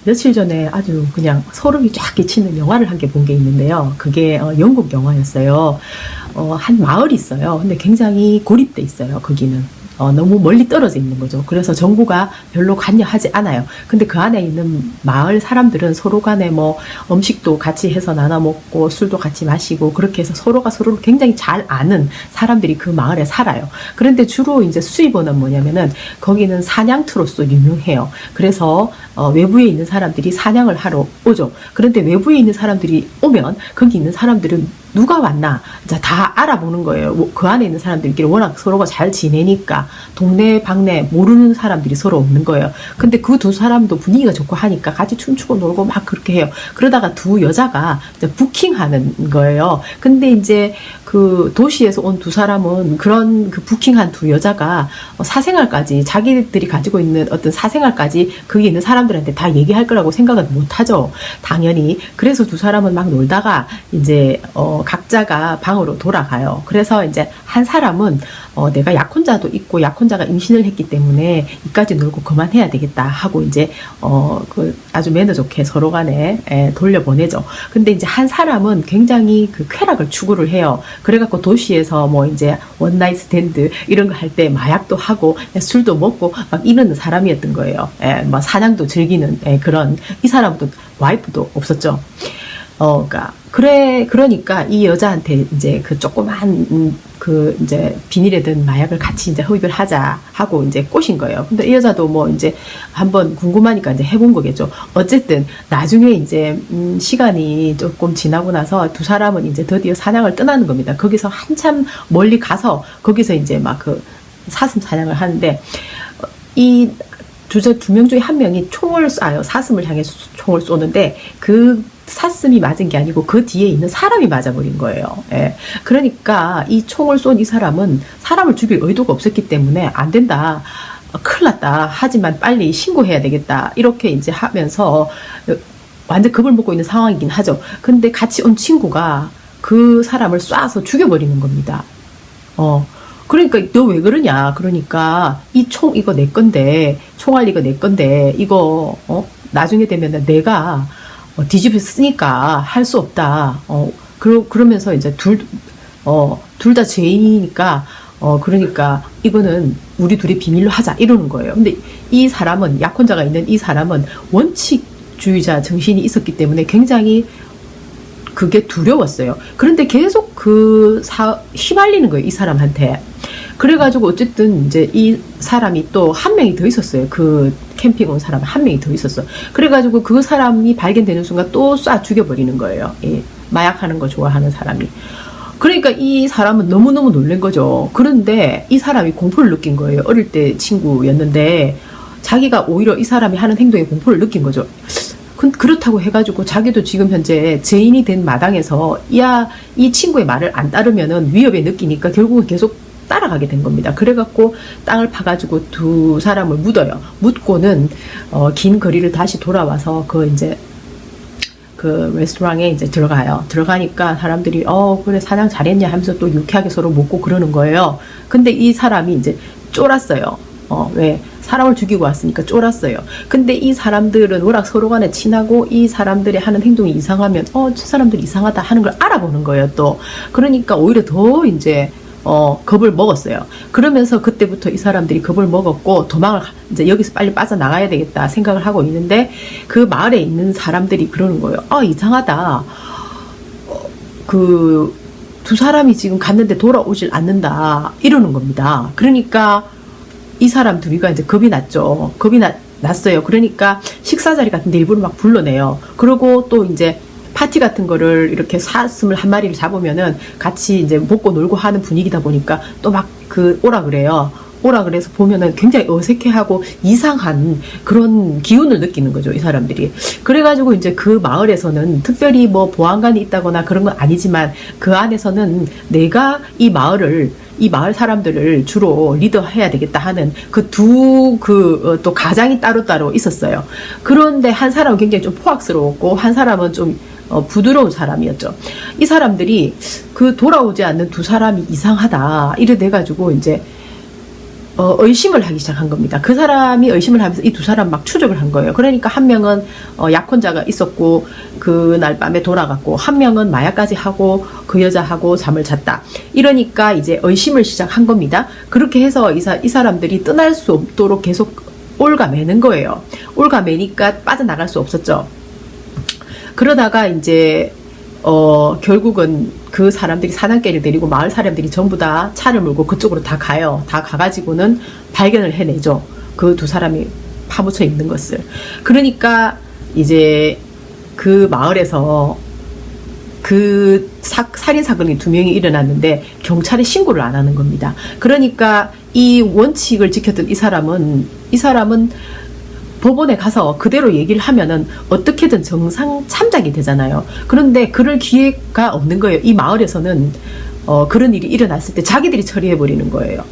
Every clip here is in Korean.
며칠 전에 아주 그냥 소름이 쫙 끼치는 영화를 한 개 본 게 있는데요. 그게 영국 영화였어요. 한 마을이 있어요. 근데 굉장히 고립돼 있어요. 거기는. 너무 멀리 떨어져 있는 거죠. 그래서 정부가 별로 관여하지 않아요. 근데 그 안에 있는 마을 사람들은 서로 간에 뭐 음식도 같이 해서 나눠 먹고 술도 같이 마시고 그렇게 해서 서로가 서로를 굉장히 잘 아는 사람들이 그 마을에 살아요. 그런데 주로 이제 수입원은 뭐냐면은 거기는 사냥터로서 유명해요. 그래서 외부에 있는 사람들이 사냥을 하러 오죠. 그런데 외부에 있는 사람들이 오면 거기 있는 사람들은 누가 왔나 다 알아보는 거예요. 그 안에 있는 사람들끼리 워낙 서로가 잘 지내니까 동네 방네 모르는 사람들이 서로 없는 거예요. 근데 그 두 사람도 분위기가 좋고 하니까 같이 춤추고 놀고 막 그렇게 해요. 그러다가 두 여자가 이제 부킹하는 거예요. 근데 이제 그 도시에서 온 두 사람은 그런 그 부킹한 두 여자가 사생활까지 자기들이 가지고 있는 어떤 사생활까지 거기 있는 사람들한테 다 얘기할 거라고 생각은 못 하죠. 당연히. 그래서 두 사람은 막 놀다가 이제 각자가 방으로 돌아가요. 그래서 이제 한 사람은 내가 약혼자도 있고 약혼자가 임신을 했기 때문에 이까지 놀고 그만해야 되겠다 하고 이제 그 아주 매너 좋게 서로 간에 돌려보내죠. 근데 이제 한 사람은 굉장히 그 쾌락을 추구를 해요. 그래갖고 도시에서 뭐 이제 원나잇 스탠드 이런 거 할 때 마약도 하고 술도 먹고 막 이러는 사람이었던 거예요. 뭐 사냥도 즐기는 그런. 이 사람도 와이프도 없었죠. 그러니까 이 여자한테 이제 그 조그만 그 이제 비닐에 든 마약을 같이 이제 흡입을 하자 하고 이제 꼬신 거예요. 근데 이 여자도 뭐 이제 한번 궁금하니까 이제 해본 거겠죠. 어쨌든 나중에 이제 시간이 조금 지나고 나서 두 사람은 이제 드디어 사냥을 떠나는 겁니다. 거기서 한참 멀리 가서 거기서 이제 막 그 사슴 사냥을 하는데 이 두 명 중에 한 명이 총을 쏴요. 사슴을 향해 총을 쏘는데 그 사슴이 맞은 게 아니고 그 뒤에 있는 사람이 맞아버린 거예요. 예. 그러니까 이 총을 쏜 이 사람은 사람을 죽일 의도가 없었기 때문에 안 된다. 큰일 났다. 하지만 빨리 신고해야 되겠다. 이렇게 이제 하면서 완전 겁을 먹고 있는 상황이긴 하죠. 근데 같이 온 친구가 그 사람을 쏴서 죽여버리는 겁니다. 그러니까 너 왜 그러냐. 그러니까 이 총 이거 내 건데 총알 이거 내 건데 이거 나중에 되면 내가 뒤집어 쓰니까 할 수 없다. 그러면서 이제 둘 다 죄인이니까 그러니까 이거는 우리 둘이 비밀로 하자 이러는 거예요. 근데 이 사람은 약혼자가 있는 이 사람은 원칙주의자 정신이 있었기 때문에 굉장히 그게 두려웠어요. 그런데 계속 휘말리는 거예요, 이 사람한테. 그래가지고 어쨌든 이제 이 사람이 또 한 명이 더 있었어요. 그 캠핑 온 사람 한 명이 더 있었어. 그래가지고 그 사람이 발견되는 순간 또 쏴 죽여버리는 거예요. 마약하는 거 좋아하는 사람이. 그러니까 이 사람은 너무너무 놀란 거죠. 그런데 이 사람이 공포를 느낀 거예요. 어릴 때 친구였는데 자기가 오히려 이 사람이 하는 행동에 공포를 느낀 거죠. 그렇다고 해가지고 자기도 지금 현재 죄인이 된 마당에서 이 친구의 말을 안 따르면은 위협에 느끼니까 결국은 계속 따라가게 된 겁니다. 그래갖고 땅을 파가지고 두 사람을 묻어요. 묻고는 긴 거리를 다시 돌아와서 이제 그 레스토랑에 이제 들어가요. 들어가니까 사람들이 그래 사냥 잘했냐 하면서 또 유쾌하게 서로 묻고 그러는 거예요. 근데 이 사람이 이제 쫄았어요. 왜? 사람을 죽이고 왔으니까 쫄았어요. 근데 이 사람들은 워낙 서로 간에 친하고 이 사람들이 하는 행동이 이상하면 저 사람들이 이상하다 하는 걸 알아보는 거예요. 또 그러니까 오히려 더 이제 겁을 먹었어요. 그러면서 그때부터 이 사람들이 겁을 먹었고 도망을 이제 여기서 빨리 빠져나가야 되겠다 생각을 하고 있는데 그 마을에 있는 사람들이 그러는 거예요. 이상하다. 그 두 사람이 지금 갔는데 돌아오질 않는다. 이러는 겁니다. 그러니까 이 사람 둘이가 이제 겁이 났죠. 겁이 났어요. 그러니까 식사 자리 같은 데 일부러 막 불러내요. 그리고 또 이제 파티 같은 거를 이렇게 사슴을 한 마리를 잡으면은 같이 이제 먹고 놀고 하는 분위기다 보니까 또 막 오라 그래요. 오라 그래서 보면은 굉장히 어색해하고 이상한 그런 기운을 느끼는 거죠, 이 사람들이. 그래가지고 이제 그 마을에서는 특별히 뭐 보안관이 있다거나 그런 건 아니지만 그 안에서는 내가 이 마을 사람들을 주로 리더해야 되겠다 하는 또 가장이 따로따로 있었어요. 그런데 한 사람은 굉장히 좀 포악스러웠고 한 사람은 좀 부드러운 사람이었죠. 이 사람들이 돌아오지 않는 두 사람이 이상하다 이래 돼가지고 이제 의심을 하기 시작한 겁니다. 그 사람이 의심을 하면서 이 두 사람 막 추적을 한 거예요. 그러니까 한 명은 약혼자가 있었고 그날 밤에 돌아갔고, 한 명은 마약까지 하고 그 여자하고 잠을 잤다. 이러니까 이제 의심을 시작한 겁니다. 그렇게 해서 이 사람들이 떠날 수 없도록 계속 올가매는 거예요. 올가매니까 빠져나갈 수 없었죠. 그러다가 이제 결국은 그 사람들이 사냥개를 데리고 마을 사람들이 전부 다 차를 몰고 그쪽으로 다 가요. 다 가가지고는 발견을 해내죠. 그 두 사람이 파묻혀 있는 것을. 그러니까 이제 그 마을에서 그 살인사건이 2명이 일어났는데 경찰에 신고를 안 하는 겁니다. 그러니까 이 원칙을 지켰던 이 사람은 법원에 가서 그대로 얘기를 하면은 어떻게든 정상 참작이 되잖아요. 그런데 그럴 기회가 없는 거예요. 이 마을에서는 그런 일이 일어났을 때 자기들이 처리해버리는 거예요.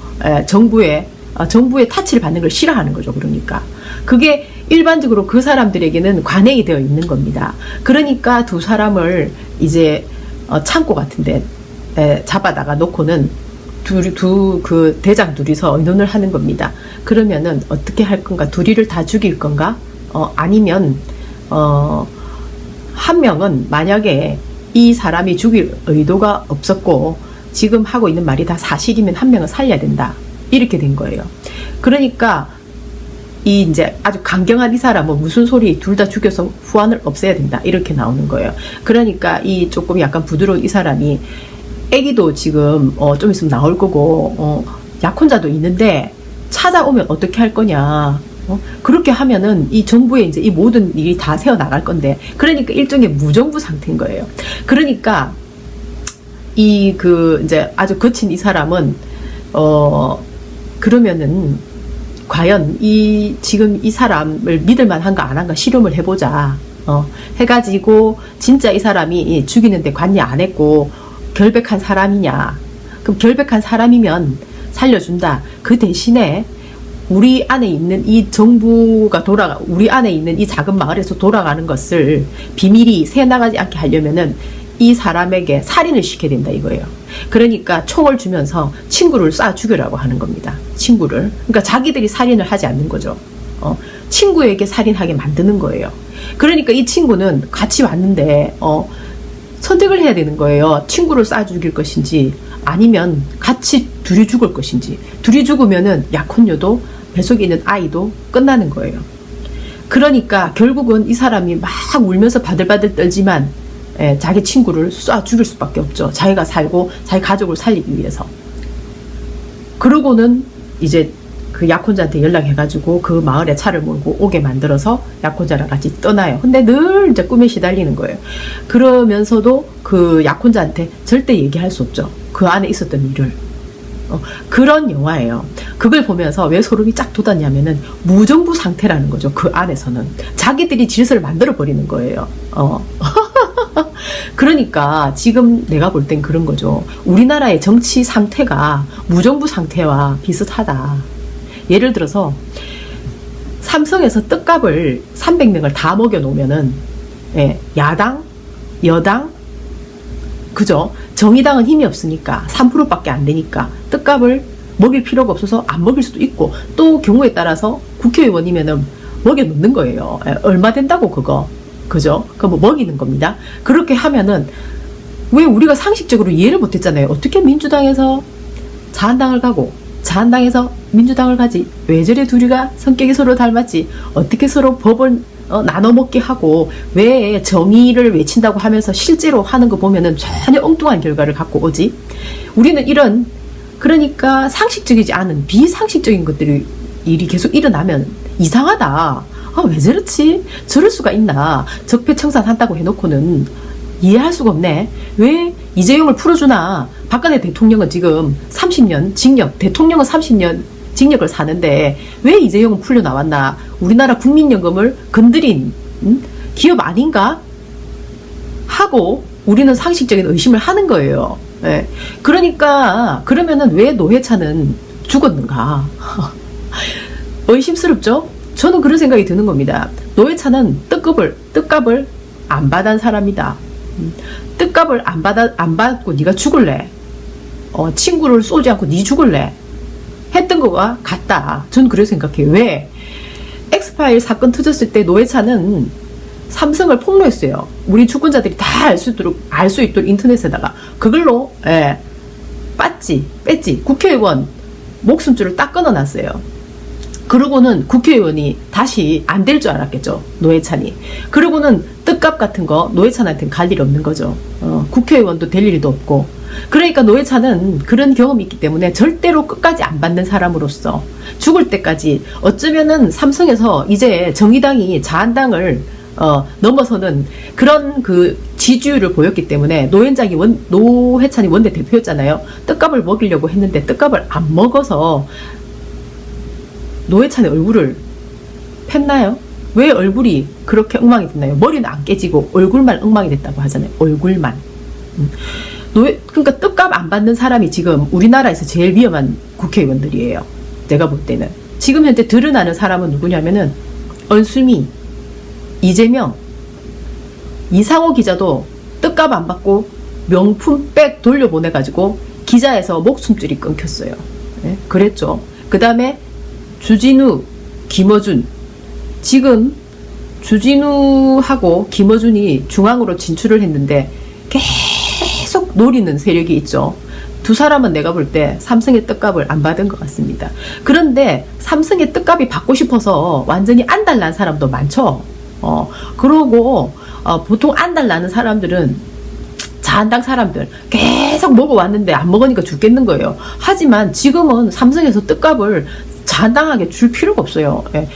정부의 타치를 받는 걸 싫어하는 거죠. 그러니까 그게 일반적으로 그 사람들에게는 관행이 되어 있는 겁니다. 그러니까 두 사람을 이제 창고 같은데 잡아다가 놓고는 그 대장 둘이서 의논을 하는 겁니다. 그러면은 어떻게 할 건가? 둘이를 다 죽일 건가? 아니면 한 명은 만약에 이 사람이 죽일 의도가 없었고 지금 하고 있는 말이 다 사실이면 한 명은 살려야 된다. 이렇게 된 거예요. 그러니까 이 이제 아주 강경한 이 사람은 무슨 소리, 둘 다 죽여서 후환을 없애야 된다. 이렇게 나오는 거예요. 그러니까 이 조금 약간 부드러운 이 사람이 애기도 지금 좀 있으면 나올 거고 약혼자도 있는데 찾아오면 어떻게 할 거냐. 그렇게 하면은 이 정부에 이제 이 모든 일이 다 새어 나갈 건데, 그러니까 일종의 무정부 상태인 거예요. 그러니까 이제 아주 거친 이 사람은 그러면은 과연 지금 이 사람을 믿을 만한가 안 한가 실험을 해보자. 해가지고 진짜 이 사람이 죽이는데 관여 안 했고 결백한 사람이냐. 그럼 결백한 사람이면 살려준다. 그 대신에 우리 안에 있는 이 정부가 우리 안에 있는 이 작은 마을에서 돌아가는 것을 비밀이 새나가지 않게 하려면은 이 사람에게 살인을 시켜야 된다 이거예요. 그러니까 총을 주면서 친구를 쏴 죽여라고 하는 겁니다. 친구를. 그러니까 자기들이 살인을 하지 않는 거죠. 친구에게 살인하게 만드는 거예요. 그러니까 이 친구는 같이 왔는데 선택을 해야 되는 거예요. 친구를 쏴 죽일 것인지 아니면 같이 둘이 죽을 것인지. 둘이 죽으면은 약혼녀도 뱃속에 있는 아이도 끝나는 거예요. 그러니까 결국은 이 사람이 막 울면서 바들바들 떨지만 자기 친구를 쏴 죽일 수밖에 없죠. 자기가 살고 자기 가족을 살리기 위해서. 그러고는 이제 그 약혼자한테 연락해가지고 그 마을에 차를 몰고 오게 만들어서 약혼자랑 같이 떠나요. 근데 늘 이제 꿈에 시달리는 거예요. 그러면서도 그 약혼자한테 절대 얘기할 수 없죠. 그 안에 있었던 일을. 그런 영화예요. 그걸 보면서 왜 소름이 쫙 돋았냐면은 무정부 상태라는 거죠. 그 안에서는. 자기들이 질서를 만들어버리는 거예요. 그러니까 지금 내가 볼 땐 그런 거죠. 우리나라의 정치 상태가 무정부 상태와 비슷하다. 예를 들어서 삼성에서 떡값을 300명을 다 먹여놓으면은 야당, 여당, 그죠? 정의당은 힘이 없으니까 3%밖에 안 되니까 떡값을 먹일 필요가 없어서 안 먹일 수도 있고, 또 경우에 따라서 국회의원이면은 먹여놓는 거예요. 얼마 된다고 그거. 그죠? 그거 뭐 먹이는 겁니다. 그렇게 하면은 왜 우리가 상식적으로 이해를 못했잖아요. 어떻게 민주당에서 자한당을 가고 자한당에서 민주당을 가지? 왜 저래 둘이가 성격이 서로 닮았지? 어떻게 서로 법을 나눠 먹게 하고 왜 정의를 외친다고 하면서 실제로 하는 거 보면은 전혀 엉뚱한 결과를 갖고 오지? 우리는 그러니까 상식적이지 않은 비상식적인 일이 계속 일어나면 이상하다. 왜 저렇지? 저럴 수가 있나? 적폐청산한다고 해놓고는 이해할 수가 없네. 왜 이재용을 풀어주나? 박근혜 대통령은 지금 30년 징역, 대통령은 30년 징역을 사는데 왜 이재용은 풀려 나왔나? 우리나라 국민연금을 건드린 기업 아닌가? 하고 우리는 상식적인 의심을 하는 거예요. 그러니까 그러면은 왜 노회찬은 죽었는가? 의심스럽죠? 저는 그런 생각이 드는 겁니다. 노회찬은 떡값을 안 받은 사람이다. 떡값을 안 받고 네가 죽을래? 친구를 쏘지 않고 네 죽을래? 했던 거가 같다. 전 그렇게 생각해요. 왜? 엑스파일 사건 터졌을 때 노회찬은 삼성을 폭로했어요. 우리 주권자들이 다 알 수 있도록 인터넷에다가 그걸로 뺐지. 국회의원 목숨줄을 딱 끊어놨어요. 그러고는 국회의원이 다시 안 될 줄 알았겠죠. 노회찬이. 그러고는 뜻값 같은 거 노회찬한테는 갈 일이 없는 거죠. 국회의원도 될 일도 없고. 그러니까 노회찬은 그런 경험이 있기 때문에 절대로 끝까지 안 받는 사람으로서 죽을 때까지 어쩌면은 삼성에서 이제 정의당이 자한당을 넘어서는 그런 그 지지율을 보였기 때문에 노회찬이 원내 대표였잖아요. 뜻값을 먹이려고 했는데 뜻값을 안 먹어서 노회찬의 얼굴을 팼나요? 왜 얼굴이 그렇게 엉망이 됐나요? 머리는 안 깨지고 얼굴만 엉망이 됐다고 하잖아요. 얼굴만. 그러니까 뜻값 안 받는 사람이 지금 우리나라에서 제일 위험한 국회의원들이에요. 내가 볼 때는. 지금 현재 드러나는 사람은 누구냐면은 언수미, 이재명, 이상호 기자도 뜻값 안 받고 명품 백 돌려보내가지고 기자에서 목숨줄이 끊겼어요. 네? 그랬죠. 그 다음에 주진우, 김어준. 지금 주진우하고 김어준이 중앙으로 진출을 했는데 계속 노리는 세력이 있죠. 두 사람은 내가 볼 때 삼성의 뜻값을 안 받은 것 같습니다. 그런데 삼성의 뜻값이 받고 싶어서 완전히 안달난 사람도 많죠. 그러고 보통 안달나는 사람들은 자한당 사람들 계속 먹어왔는데 안 먹으니까 죽겠는 거예요. 하지만 지금은 삼성에서 뜻값을 자한당하게 줄 필요가 없어요. 예.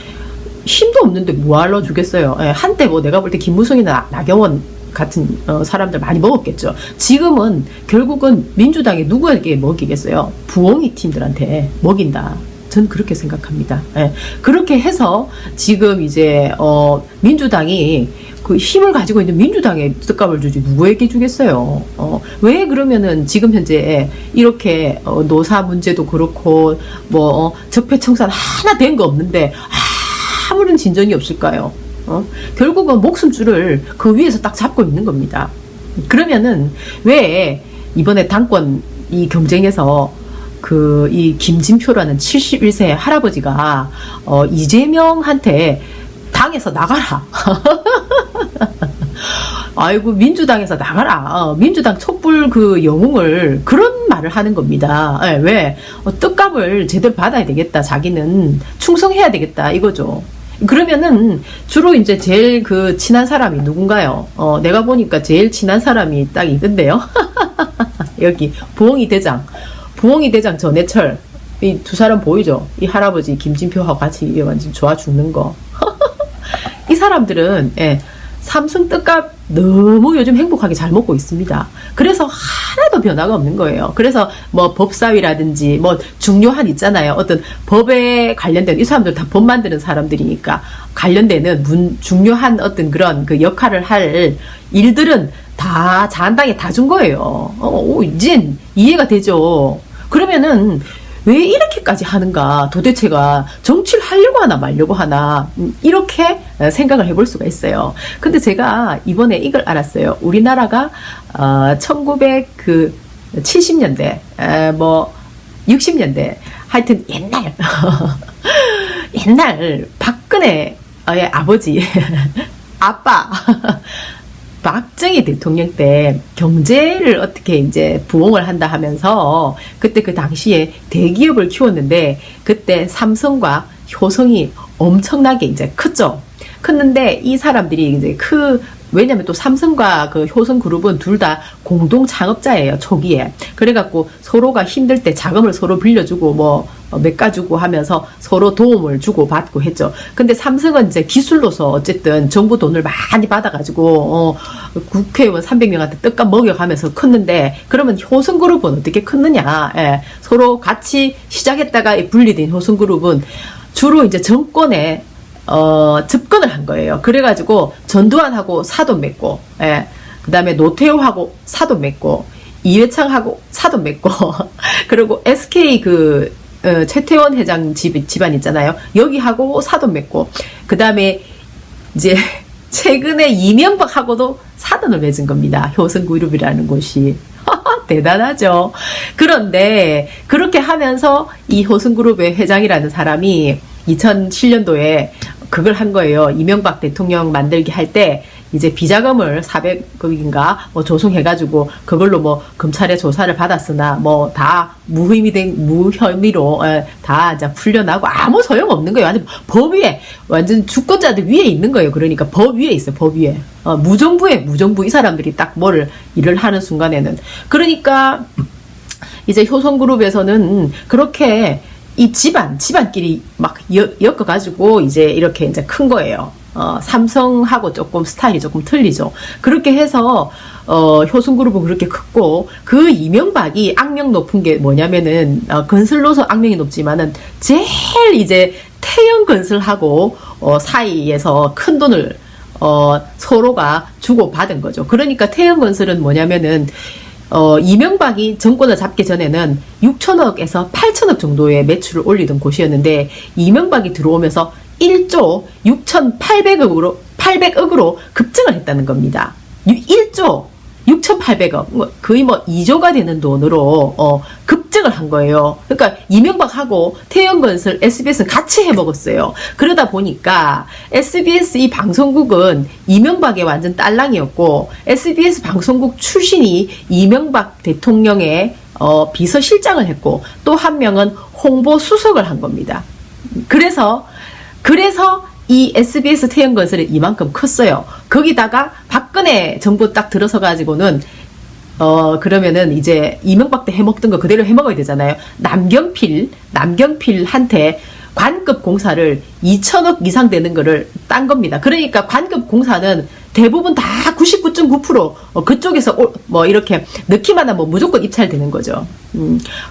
힘도 없는데 뭐하러 주겠어요. 예. 한때 뭐 내가 볼 때 김무성이나 나경원 같은 사람들 많이 먹었겠죠. 지금은 결국은 민주당이 누구에게 먹이겠어요? 부엉이 팀들한테 먹인다. 전 그렇게 생각합니다. 예. 그렇게 해서 지금 이제 민주당이 그 힘을 가지고 있는 민주당에 뜻값을 주지 누구에게 주겠어요. 왜 그러면은 지금 현재 이렇게 노사 문제도 그렇고 뭐 적폐청산 하나 된 거 없는데 아무런 진전이 없을까요? 결국은 목숨줄을 그 위에서 딱 잡고 있는 겁니다. 그러면은 왜 이번에 당권 이 경쟁에서 이 김진표라는 71세 할아버지가 이재명한테 당에서 나가라. 아이고 민주당에서 나가라. 민주당 촛불 그 영웅을 그런 말을 하는 겁니다. 예, 왜? 뜻값을 제대로 받아야 되겠다. 자기는 충성해야 되겠다. 이거죠. 그러면은 주로 이제 제일 그 친한 사람이 누군가요? 내가 보니까 제일 친한 사람이 딱 있던데요. 여기 부엉이 대장 전해철. 이 두 사람 보이죠? 이 할아버지 김진표하고 같이 완전 좋아 죽는 거. 이 사람들은 삼성 뜻값 너무 요즘 행복하게 잘 먹고 있습니다. 그래서 하나도 변화가 없는 거예요. 그래서 뭐 법사위라든지 뭐 중요한 있잖아요. 어떤 법에 관련된 이 사람들 다 법 만드는 사람들이니까 관련되는 중요한 어떤 그런 그 역할을 할 일들은 다 자한당에 다 준 거예요. 이젠 이해가 되죠. 그러면은 왜 이렇게까지 하는가? 도대체가 정치를 하려고 하나 말려고 하나 이렇게 생각을 해볼 수가 있어요. 근데 제가 이번에 이걸 알았어요. 우리나라가 1970년대 뭐 60년대 하여튼 옛날 박근혜의 아버지 아빠 박정희 대통령 때 경제를 어떻게 이제 부흥을 한다 하면서 그때 그 당시에 대기업을 키웠는데 그때 삼성과 효성이 엄청나게 이제 컸죠. 컸는데 이 사람들이 이제 왜냐면 또 삼성과 그 효성그룹은 둘 다 공동 창업자예요, 초기에. 그래갖고 서로가 힘들 때 자금을 서로 빌려주고 뭐 메꿔주고 하면서 서로 도움을 주고 받고 했죠. 근데 삼성은 이제 기술로서 어쨌든 정부 돈을 많이 받아가지고 국회의원 300명한테 뜻값 먹여가면서 컸는데 그러면 효성그룹은 어떻게 컸느냐? 서로 같이 시작했다가 분리된 효성그룹은 주로 이제 정권에 접근을 한 거예요. 그래가지고 전두환하고 사돈 맺고, 그 다음에 노태우하고 사돈 맺고, 이회창하고 사돈 맺고, 그리고 SK 최태원 회장 집안 있잖아요. 여기하고 사돈 맺고, 그 다음에 이제 최근에 이명박하고도 사돈을 맺은 겁니다. 효성그룹이라는 곳이. 대단하죠. 그런데 그렇게 하면서 이 효성그룹의 회장이라는 사람이 2007년도에 그걸 한 거예요. 이명박 대통령 만들기 할 때 이제 비자금을 400억인가 뭐 조성해가지고 그걸로 뭐 검찰의 조사를 받았으나 뭐 다 무혐의로 다 이제 풀려나고 아무 소용 없는 거예요. 완전 법 위에 완전 주권자들 위에 있는 거예요. 그러니까 법 위에 있어요. 법 위에 무정부 이 사람들이 딱 뭐를 일을 하는 순간에는 그러니까 이제 효성그룹에서는 그렇게 이 집안끼리 막 엮어가지고 이제 이렇게 이제 큰 거예요. 삼성하고 조금 스타일이 조금 틀리죠. 그렇게 해서 효성그룹은 그렇게 컸고 그 이명박이 악명 높은 게 뭐냐면은 건설로서 악명이 높지만은 제일 이제 태영건설하고 사이에서 큰 돈을 서로가 주고 받은 거죠. 그러니까 태영건설은 뭐냐면은 이명박이 정권을 잡기 전에는 6천억에서 8천억 정도의 매출을 올리던 곳이었는데 이명박이 들어오면서 1조 6,800억으로 급증을 했다는 겁니다. 1조 6,800억 거의 뭐 2조가 되는 돈으로 급증을 한 거예요. 그러니까 이명박하고 태영건설, SBS는 같이 해먹었어요. 그러다 보니까 SBS 이 방송국은 이명박의 완전 딸랑이었고 SBS 방송국 출신이 이명박 대통령의 비서실장을 했고 또 한 명은 홍보수석을 한 겁니다. 그래서 이 SBS 태영건설이 이만큼 컸어요. 거기다가 박근혜 정부 딱 들어서 가지고는 그러면은 이제 이명박 때 해먹던 거 그대로 해먹어야 되잖아요. 남경필한테 관급 공사를 2천억 이상 되는 거를 딴 겁니다. 그러니까 관급 공사는 대부분 다 99.9% 그쪽에서 뭐 이렇게 넣기만 하면 무조건 입찰되는 거죠.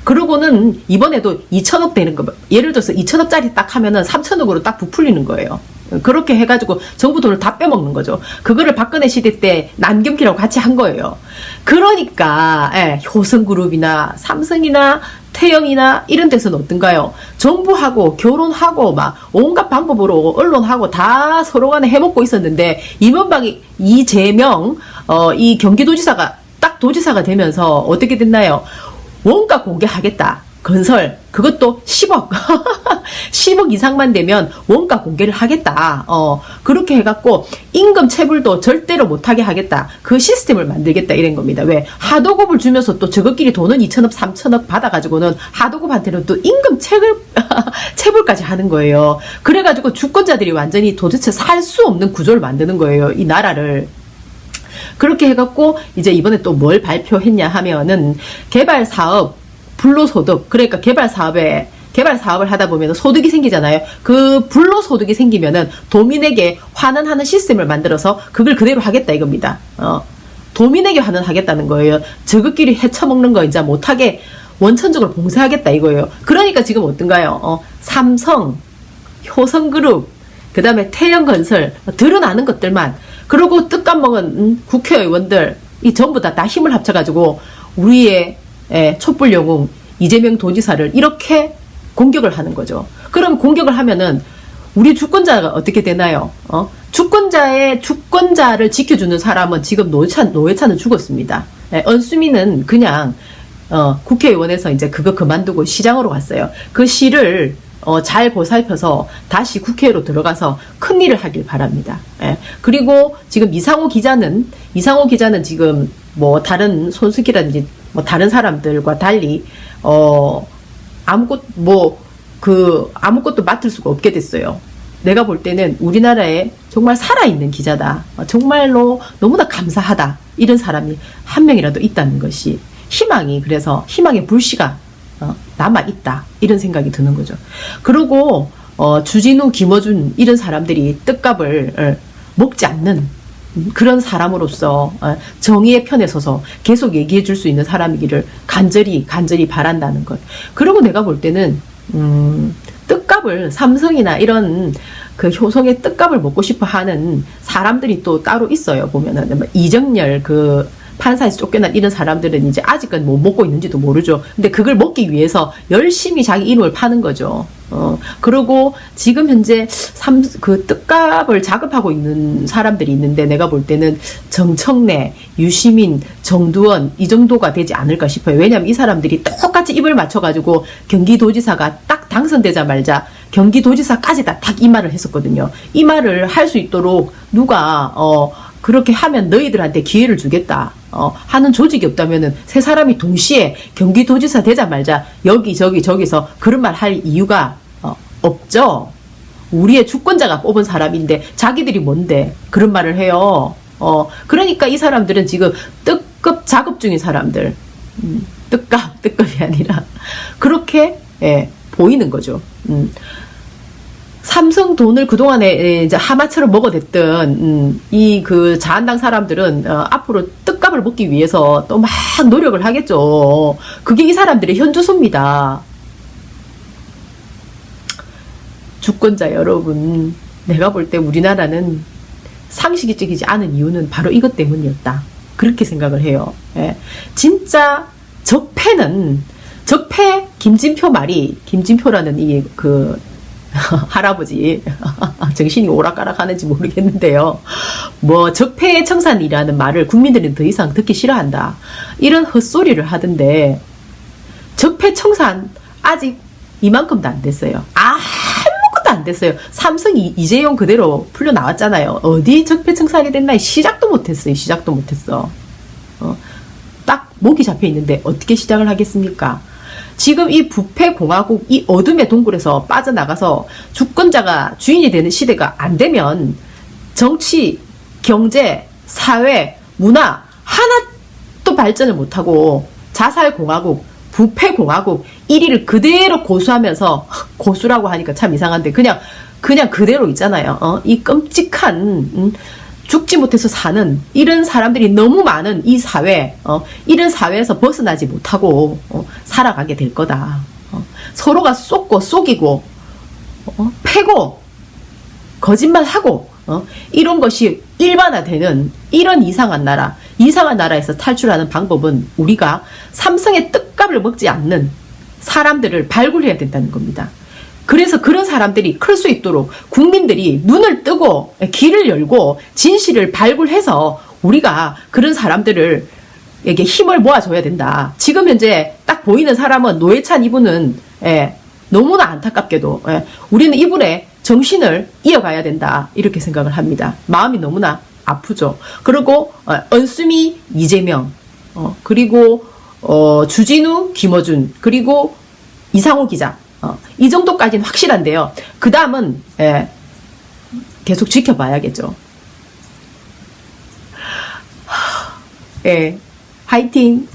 그러고는 이번에도 2천억 되는 거, 예를 들어서 2천억짜리 딱 하면은 3천억으로 딱 부풀리는 거예요. 그렇게 해가지고 정부 돈을 다 빼먹는 거죠. 그거를 박근혜 시대 때 남경필하고 같이 한 거예요. 그러니까 효성그룹이나 삼성이나 태영이나 이런 데서는 어떤가요? 정부하고 결혼하고 막 온갖 방법으로 언론하고 다 서로 간에 해먹고 있었는데 이명박이 이재명 이 경기도지사가 딱 도지사가 되면서 어떻게 됐나요? 원가 공개하겠다. 건설 그것도 10억 10억 이상만 되면 원가 공개를 하겠다. 그렇게 해갖고 임금 체불도 절대로 못하게 하겠다. 그 시스템을 만들겠다 이런 겁니다. 왜? 하도급을 주면서 또 저것끼리 돈은 2천억 3천억 받아가지고는 하도급한테는 또 임금 체불까지 하는 거예요. 그래가지고 주권자들이 완전히 도대체 살 수 없는 구조를 만드는 거예요. 이 나라를. 그렇게 해갖고 이제 이번에 또 뭘 발표했냐 하면은 개발사업 불로소득, 그러니까 개발 사업을 하다 보면 소득이 생기잖아요. 그 불로소득이 생기면은 도민에게 환원하는 시스템을 만들어서 그걸 그대로 하겠다 이겁니다. 도민에게 환원하겠다는 거예요. 저것끼리 헤쳐먹는 거 이제 못하게 원천적으로 봉쇄하겠다 이거예요. 그러니까 지금 어떤가요? 삼성, 효성그룹, 그 다음에 태영건설, 드러나는 것들만, 그리고 뜻까먹은 국회의원들, 이 전부 다 힘을 합쳐가지고 우리의 촛불 영웅 이재명 도지사를 이렇게 공격을 하는 거죠. 그럼 공격을 하면은 우리 주권자가 어떻게 되나요? 주권자를 지켜주는 사람은 지금 노회찬은 죽었습니다. 언수미는 그냥 국회의원에서 이제 그거 그만두고 시장으로 갔어요. 그 시를 잘 보살펴서 다시 국회로 들어가서 큰 일을 하길 바랍니다. 그리고 지금 이상호 기자는 지금 뭐 다른 손석희라든지 뭐 다른 사람들과 달리 아무것도 맡을 수가 없게 됐어요. 내가 볼 때는 우리나라에 정말 살아있는 기자다. 정말로 너무나 감사하다. 이런 사람이 한 명이라도 있다는 것이 그래서 희망의 불씨가 남아있다. 이런 생각이 드는 거죠. 그리고 주진우, 김어준 이런 사람들이 뜻값을 먹지 않는 그런 사람으로서 정의의 편에 서서 계속 얘기해 줄 수 있는 사람이기를 간절히 바란다는 것. 그리고 내가 볼 때는 뜻값을 삼성이나 이런 그 효성의 뜻값을 먹고 싶어 하는 사람들이 또 따로 있어요. 보면은 이정열 그 판사에서 쫓겨난 이런 사람들은 이제 아직은 못 먹고 있는지도 모르죠. 근데 그걸 먹기 위해서 열심히 자기 이름을 파는 거죠. 그리고 지금 현재 그 뜻값을 자급하고 있는 사람들이 있는데 내가 볼 때는 정청래, 유시민, 정두원 이 정도가 되지 않을까 싶어요. 왜냐하면 이 사람들이 똑같이 입을 맞춰가지고 경기도지사가 딱 당선되자마자 경기도지사까지 다 딱 이 말을 했었거든요. 이 말을 할 수 있도록 누가 그렇게 하면 너희들한테 기회를 주겠다. 하는 조직이 없다면은 세 사람이 동시에 경기도지사 되자 말자 저기서 그런 말 할 이유가 없죠. 우리의 주권자가 뽑은 사람인데 자기들이 뭔데 그런 말을 해요. 그러니까 이 사람들은 지금 뜻급 작업 중인 사람들, 뜻급이 아니라 그렇게 보이는 거죠. 삼성 돈을 그동안에 이제 하마처럼 먹어댔던 이 그 자한당 사람들은 앞으로 뜻값을 먹기 위해서 또 막 노력을 하겠죠. 그게 이 사람들의 현주소입니다. 주권자 여러분, 내가 볼 때 우리나라는 상식적이지 않은 이유는 바로 이것 때문이었다. 그렇게 생각을 해요. 진짜 적폐 김진표 말이, 김진표라는 이 할아버지 정신이 오락가락 하는지 모르겠는데요. 뭐 적폐의 청산이라는 말을 국민들은 더 이상 듣기 싫어한다. 이런 헛소리를 하던데 적폐 청산 아직 이만큼도 안 됐어요. 아무것도 안 됐어요. 삼성 이재용 그대로 풀려 나왔잖아요. 어디 적폐 청산이 됐나? 시작도 못했어요. 시작도 못했어. 딱 목이 잡혀 있는데 어떻게 시작을 하겠습니까? 지금 이 부패공화국, 이 어둠의 동굴에서 빠져나가서 주권자가 주인이 되는 시대가 안 되면 정치, 경제, 사회, 문화 하나도 발전을 못하고 자살공화국, 부패공화국 1위를 그대로 고수하면서, 고수라고 하니까 참 이상한데 그냥 그대로 있잖아요. 이 끔찍한 죽지 못해서 사는 이런 사람들이 너무 많은 이 사회, 이런 사회에서 벗어나지 못하고 살아가게 될 거다. 서로가 쏟고 속이고 패고 거짓말하고 이런 것이 일반화되는 이런 이상한 나라에서 탈출하는 방법은 우리가 삼성의 뜻값을 먹지 않는 사람들을 발굴해야 된다는 겁니다. 그래서 그런 사람들이 클 수 있도록 국민들이 눈을 뜨고 귀를 열고 진실을 발굴해서 우리가 그런 사람들에게 힘을 모아줘야 된다. 지금 현재 딱 보이는 사람은 노회찬 이분은 너무나 안타깝게도 우리는 이분의 정신을 이어가야 된다. 이렇게 생각을 합니다. 마음이 너무나 아프죠. 그리고 언수미 이재명, 그리고 주진우 김어준, 그리고 이상호 기자, 이 정도까지는 확실한데요. 그 다음은 계속 지켜봐야겠죠. 화이팅!